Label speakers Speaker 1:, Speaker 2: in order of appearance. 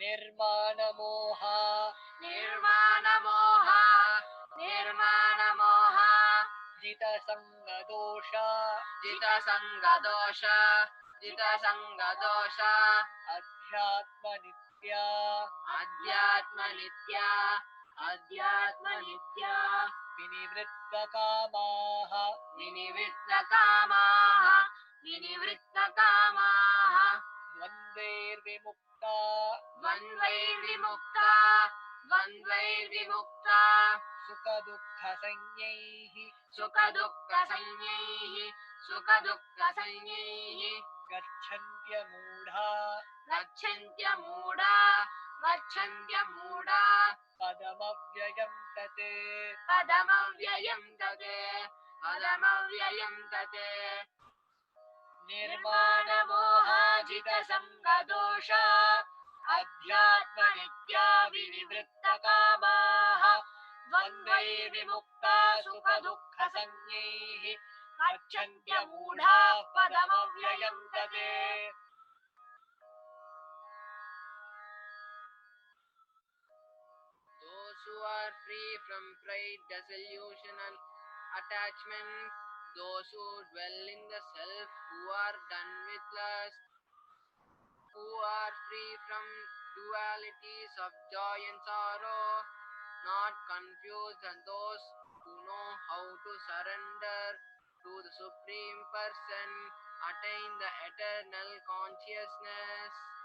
Speaker 1: निर्माणमोहा
Speaker 2: निर्माणमोहा निर्माणमोहा
Speaker 1: जितसङ्गदोष
Speaker 2: जितसङ्गदोष जितसङ्गदोष
Speaker 1: अध्यात्मनित्या
Speaker 2: अध्यात्मनित्या अध्यात्मनित्या
Speaker 1: विनिवृत्तकामाः
Speaker 2: विनिवृत्तकामाः विनिवृत्तकामाः
Speaker 1: द्वन्द्वैर्विमुक्ता
Speaker 2: द्वन्द्वैर्विमुक्ता द्वन्द्वैर्विमुक्ता
Speaker 1: सुखदुःखसंज्ञैः
Speaker 2: सुखदुःखसंज्ञैः सुखदुःखसंज्ञैः
Speaker 1: गच्छन्त्यमूढा
Speaker 2: गच्छन्त्यमूढा गच्छन्त्यमूढा
Speaker 1: पदमव्ययं तत्
Speaker 2: पदमव्ययं तत् पदमव्ययं तत् निर्माणमोहाजितसङ्गदोष अध्यात्मनित्या विनिवृत्तकामाः द्वन्द्वैर्विमुक्ता सुखदुःखसंज्ञैः गच्छन्त्यमूढा पदमव्ययं तत् Those who are free from pride, disillusion and attachment, those who dwell in the self, who are done with lust, who are free from dualities of joy and sorrow, not confused, and those who know how to surrender to the Supreme Person, attain the eternal consciousness.